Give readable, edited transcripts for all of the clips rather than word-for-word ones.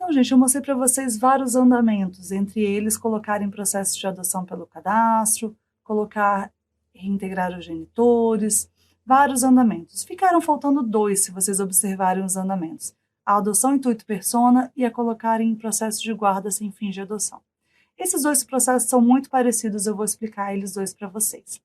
Então, gente, eu mostrei para vocês vários andamentos, entre eles colocar em processo de adoção pelo cadastro, colocar, reintegrar os genitores, vários andamentos. Ficaram faltando 2, se vocês observarem os andamentos. A adoção intuito persona e a colocar em processo de guarda sem fins de adoção. Esses 2 processos são muito parecidos, eu vou explicar eles 2 para vocês.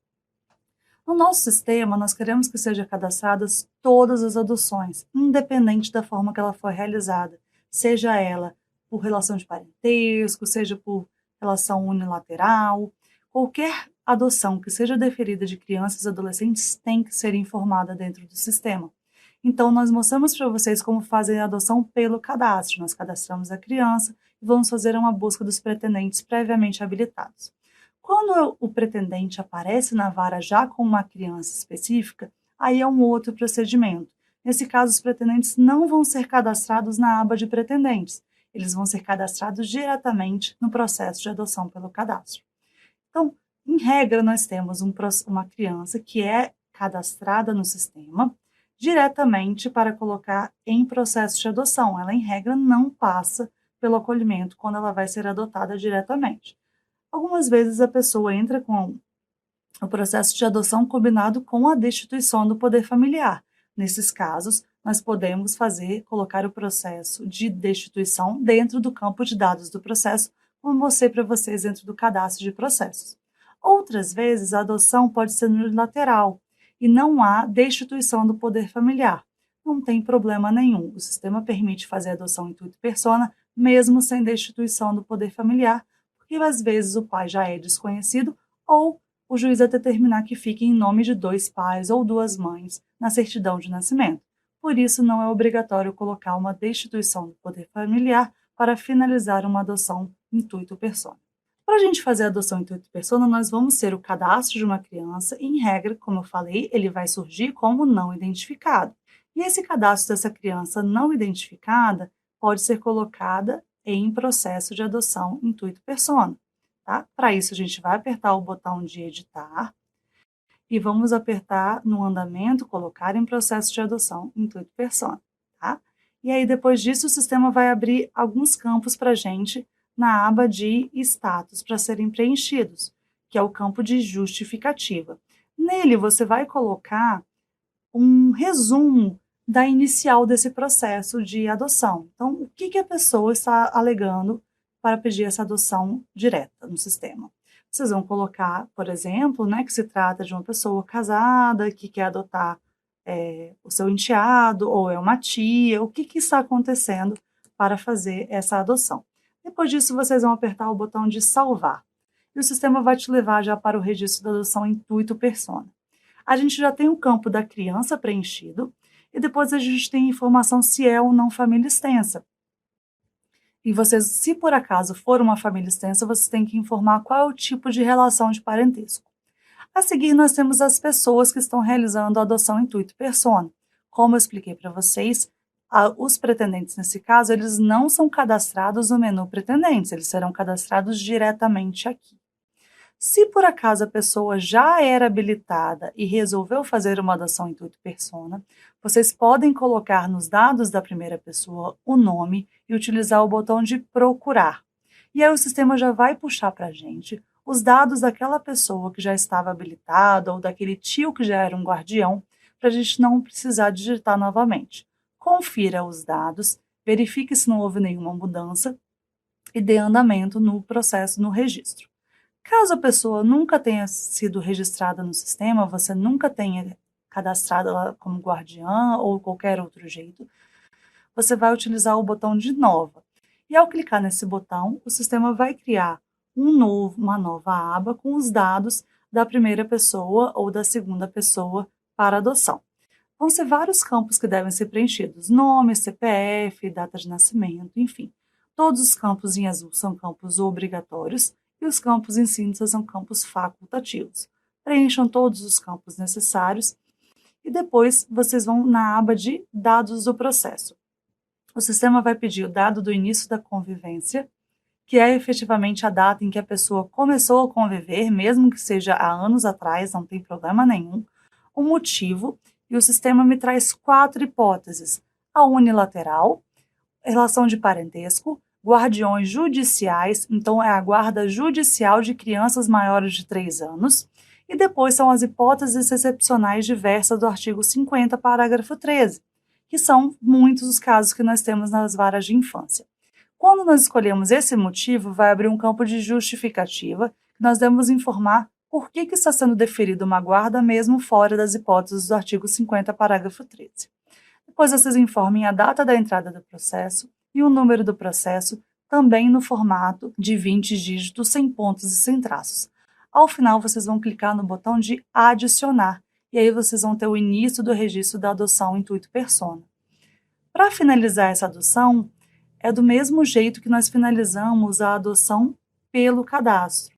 No nosso sistema, nós queremos que sejam cadastradas todas as adoções, independente da forma que ela for realizada, seja ela por relação de parentesco, seja por relação unilateral, qualquer adoção que seja deferida de crianças e adolescentes tem que ser informada dentro do sistema. Então, nós mostramos para vocês como fazer a adoção pelo cadastro. Nós cadastramos a criança e vamos fazer uma busca dos pretendentes previamente habilitados. Quando o pretendente aparece na vara já com uma criança específica, aí é um outro procedimento. Nesse caso, os pretendentes não vão ser cadastrados na aba de pretendentes. Eles vão ser cadastrados diretamente no processo de adoção pelo cadastro. Então, em regra, nós temos uma criança que é cadastrada no sistema diretamente para colocar em processo de adoção. Ela, em regra, não passa pelo acolhimento quando ela vai ser adotada diretamente. Algumas vezes a pessoa entra com o processo de adoção combinado com a destituição do poder familiar. Nesses casos, nós podemos colocar o processo de destituição dentro do campo de dados do processo, como eu mostrei para vocês dentro do cadastro de processos. Outras vezes, a adoção pode ser unilateral e não há destituição do poder familiar. Não tem problema nenhum. O sistema permite fazer a adoção intuito persona, mesmo sem destituição do poder familiar, porque às vezes o pai já é desconhecido ou o juiz vai determinar que fique em nome de 2 pais ou 2 mães na certidão de nascimento. Por isso, não é obrigatório colocar uma destituição do poder familiar para finalizar uma adoção intuito persona. Para a gente fazer a adoção intuito persona, nós vamos ter o cadastro de uma criança e, em regra, como eu falei, ele vai surgir como não identificado. E esse cadastro dessa criança não identificada pode ser colocada em processo de adoção intuito persona. Tá? Para isso, a gente vai apertar o botão de editar e vamos apertar no andamento, colocar em processo de adoção intuito persona. Tá? E aí, depois disso, o sistema vai abrir alguns campos para a gente na aba de status para serem preenchidos, que é o campo de justificativa. Nele, você vai colocar um resumo da inicial desse processo de adoção. Então, o que a pessoa está alegando para pedir essa adoção direta no sistema? Vocês vão colocar, por exemplo, que se trata de uma pessoa casada que quer adotar o seu enteado, ou é uma tia, o que está acontecendo para fazer essa adoção. Depois disso, vocês vão apertar o botão de salvar. E o sistema vai te levar já para o registro da adoção intuito persona. A gente já tem o campo da criança preenchido, e depois a gente tem a informação se é ou não família extensa. E vocês, se por acaso for uma família extensa, vocês têm que informar qual é o tipo de relação de parentesco. A seguir, nós temos as pessoas que estão realizando a adoção intuito persona. Como eu expliquei para vocês, os pretendentes, nesse caso, eles não são cadastrados no menu pretendentes, eles serão cadastrados diretamente aqui. Se por acaso a pessoa já era habilitada e resolveu fazer uma adoção intuito persona, vocês podem colocar nos dados da primeira pessoa o nome e utilizar o botão de procurar. E aí o sistema já vai puxar para a gente os dados daquela pessoa que já estava habilitada ou daquele tio que já era um guardião, para a gente não precisar digitar novamente. Confira os dados, verifique se não houve nenhuma mudança e dê andamento no processo, no registro. Caso a pessoa nunca tenha sido registrada no sistema, você nunca tenha cadastrado ela como guardiã ou qualquer outro jeito, você vai utilizar o botão de nova. E ao clicar nesse botão, o sistema vai criar uma nova aba com os dados da primeira pessoa ou da segunda pessoa para adoção. Vão ser vários campos que devem ser preenchidos: nome, CPF, data de nascimento, enfim. Todos os campos em azul são campos obrigatórios e os campos em cinza são campos facultativos. Preencham todos os campos necessários e depois vocês vão na aba de dados do processo. O sistema vai pedir o dado do início da convivência, que é efetivamente a data em que a pessoa começou a conviver, mesmo que seja há anos atrás, não tem problema nenhum, o motivo, e o sistema me traz 4 hipóteses: a unilateral, relação de parentesco, guardiões judiciais, então é a guarda judicial de crianças maiores de 3 anos, e depois são as hipóteses excepcionais diversas do artigo 50, parágrafo 13, que são muitos os casos que nós temos nas varas de infância. Quando nós escolhemos esse motivo, vai abrir um campo de justificativa, que nós devemos informar por que está sendo deferida uma guarda mesmo fora das hipóteses do artigo 50, parágrafo 13. Depois vocês informem a data da entrada do processo e o número do processo, também no formato de 20 dígitos, sem pontos e sem traços. Ao final, vocês vão clicar no botão de adicionar, e aí vocês vão ter o início do registro da adoção intuito persona. Para finalizar essa adoção, é do mesmo jeito que nós finalizamos a adoção pelo cadastro.